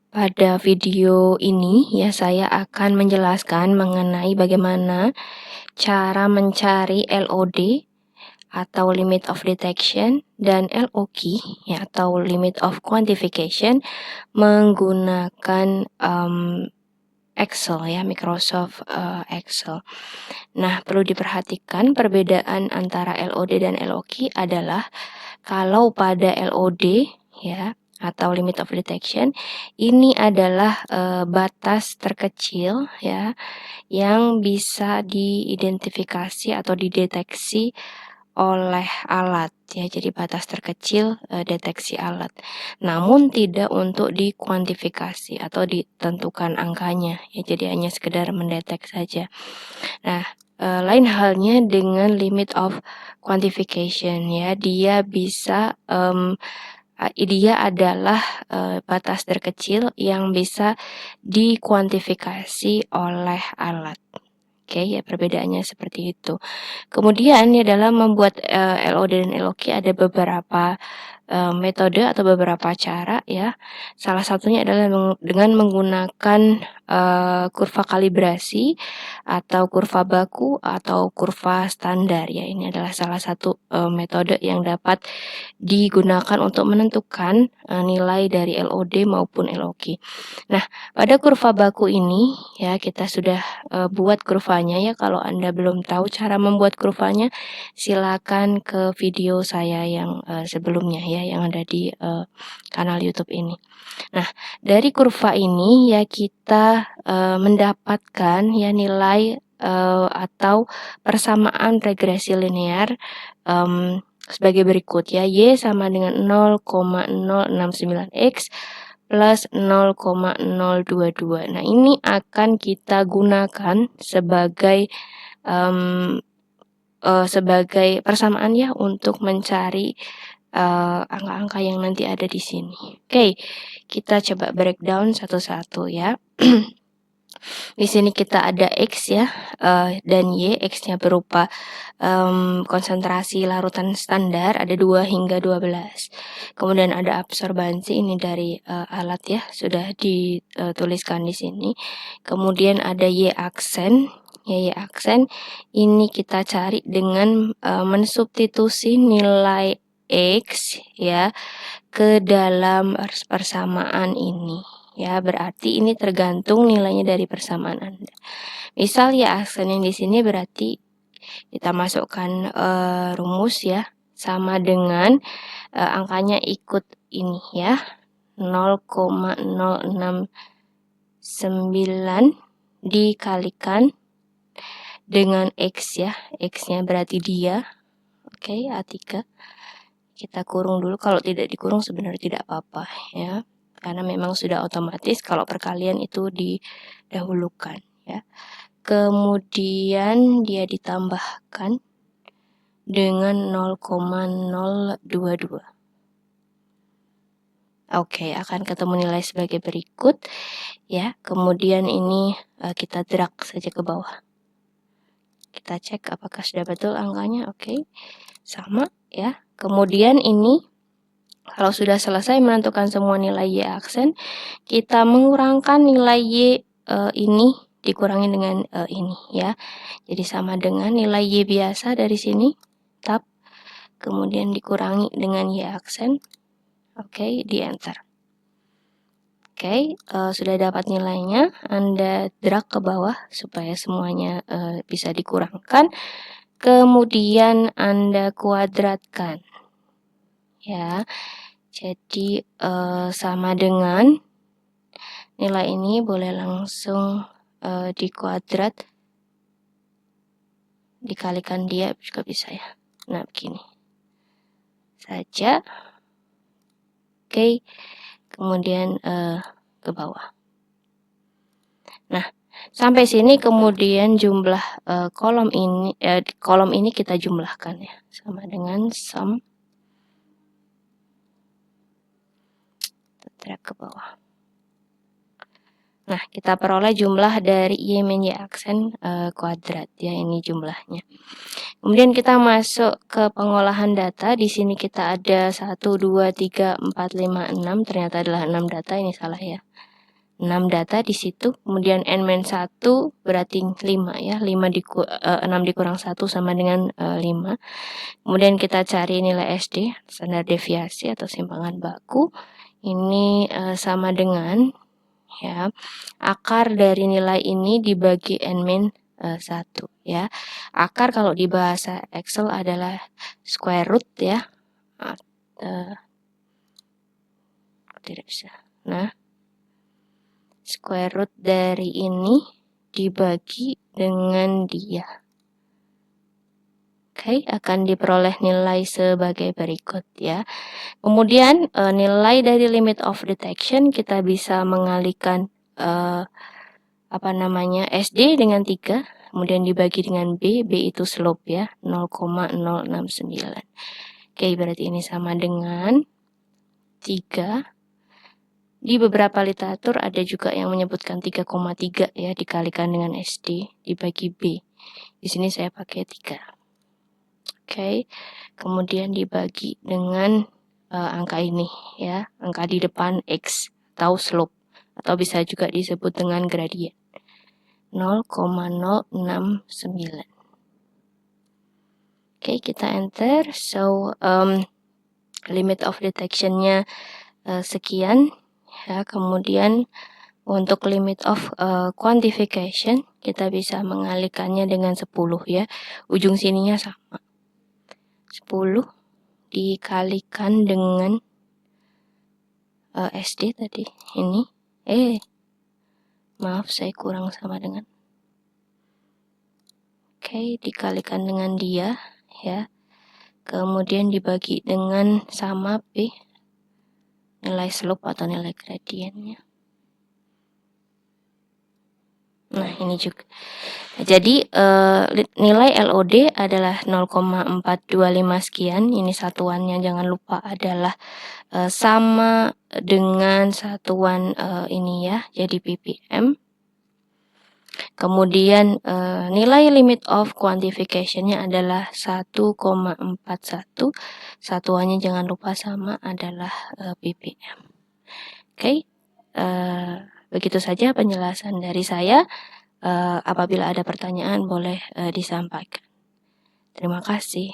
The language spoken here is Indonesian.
Pada video ini ya saya akan menjelaskan mengenai bagaimana cara mencari LOD atau limit of detection dan LOQ ya atau limit of quantification menggunakan Excel ya, Microsoft Excel. Nah, perlu diperhatikan perbedaan antara LOD dan LOQ adalah kalau pada LOD ya atau limit of detection ini adalah batas terkecil ya yang bisa diidentifikasi atau dideteksi oleh alat ya, jadi batas terkecil deteksi alat. Namun tidak untuk dikuantifikasi atau ditentukan angkanya ya, jadi hanya sekedar mendetek saja. Nah, lain halnya dengan limit of quantification ya, dia bisa dia adalah batas terkecil yang bisa dikuantifikasi oleh alat. Oke, ya perbedaannya seperti itu. Kemudian ya dalam membuat LOD dan LOQ ada beberapa metode atau beberapa cara ya. Salah satunya adalah dengan menggunakan kurva kalibrasi atau kurva baku atau kurva standar ya. Ini adalah salah satu metode yang dapat digunakan untuk menentukan nilai dari LOD maupun LOQ. Nah, pada kurva baku ini ya kita sudah buat kurvanya ya. Kalau Anda belum tahu cara membuat kurvanya, silakan ke video saya yang sebelumnya ya, yang ada di kanal YouTube ini. Nah, dari kurva ini ya kita mendapatkan ya nilai atau persamaan regresi linear sebagai berikut ya. Y sama dengan 0,069X plus 0,022. Nah, ini akan kita gunakan sebagai sebagai persamaan ya untuk mencari angka-angka yang nanti ada di sini. Oke, kita coba breakdown satu-satu ya. Di sini kita ada X ya, dan Y. X-nya berupa konsentrasi larutan standar, ada 2 hingga 12. Kemudian ada absorbansi, ini dari alat ya, sudah dituliskan di sini. Kemudian ada Y aksen. Y aksen ini kita cari dengan mensubstitusi nilai X ya ke dalam persamaan ini. Ya, berarti ini tergantung nilainya dari persamaan Anda. Misal ya aksen yang di sini berarti kita masukkan rumus ya, sama dengan angkanya ikut ini ya, 0,069 dikalikan dengan X ya, X-nya berarti dia. Oke, A3. Kita kurung dulu, kalau tidak dikurung sebenarnya tidak apa-apa ya. Karena memang sudah otomatis kalau perkalian itu didahulukan ya. Kemudian dia ditambahkan dengan 0,022. Oke, akan ketemu nilai sebagai berikut ya. Kemudian ini kita drag saja ke bawah. Kita cek apakah sudah betul angkanya. Oke, sama ya. Kemudian ini kalau sudah selesai menentukan semua nilai Y aksen, kita mengurangkan nilai Y ini dikurangi dengan ini ya. Jadi sama dengan nilai Y biasa dari sini, tab, kemudian dikurangi dengan Y aksen. Oke, di enter. Oke, sudah dapat nilainya, Anda drag ke bawah supaya semuanya bisa dikurangkan. Kemudian Anda kuadratkan. Ya. Jadi sama dengan nilai ini boleh langsung dikuadrat, dikalikan dia juga bisa ya. Nah, begini saja. Oke, kemudian ke bawah. Nah, sampai sini kemudian jumlah kolom ini kita jumlahkan ya, sama dengan sum. Drag ke bawah. Nah, kita peroleh jumlah dari Y min Y aksen kuadrat ya, ini jumlahnya. Kemudian kita masuk ke pengolahan data. Di sini kita ada 1, 2, 3, 4, 5, 6. Ternyata adalah 6 data, ini salah ya. 6 data di situ. Kemudian N-1 berarti 5 ya. 6 dikurang 1 sama dengan 5. Kemudian kita cari nilai SD, standar deviasi atau simpangan baku. Ini sama dengan ya akar dari nilai ini dibagi N-1 ya. Akar kalau di bahasa Excel adalah square root ya. Tidak bisa. Nah, square root dari ini dibagi dengan dia. Oke, akan diperoleh nilai sebagai berikut ya. Kemudian nilai dari limit of detection kita bisa mengalihkan SD dengan 3, kemudian dibagi dengan B itu slope ya, 0,069. Oke, berarti ini sama dengan 3. Di beberapa literatur ada juga yang menyebutkan 3,3 ya, dikalikan dengan SD dibagi B. Di sini saya pakai 3. Oke, kemudian dibagi dengan angka ini ya, angka di depan X atau slope, atau bisa juga disebut dengan gradien, 0,069. Oke, kita enter. So, limit of detection-nya sekian ya. Kemudian untuk limit of quantification kita bisa mengalihkannya dengan 10 ya. Ujung sininya sama. 10 dikalikan dengan SD tadi ini. Maaf, saya kurang sama dengan. Oke, dikalikan dengan dia ya. Kemudian dibagi dengan sama B, nilai slope atau nilai gradiennya. Nah, ini juga. Jadi nilai LOD adalah 0,425 sekian. Ini satuannya jangan lupa adalah sama dengan satuan ini ya, jadi ppm. Kemudian nilai limit of quantification-nya adalah 1,41. Satuannya jangan lupa sama adalah ppm. Oke, begitu saja penjelasan dari saya. Apabila ada pertanyaan boleh disampaikan. Terima kasih.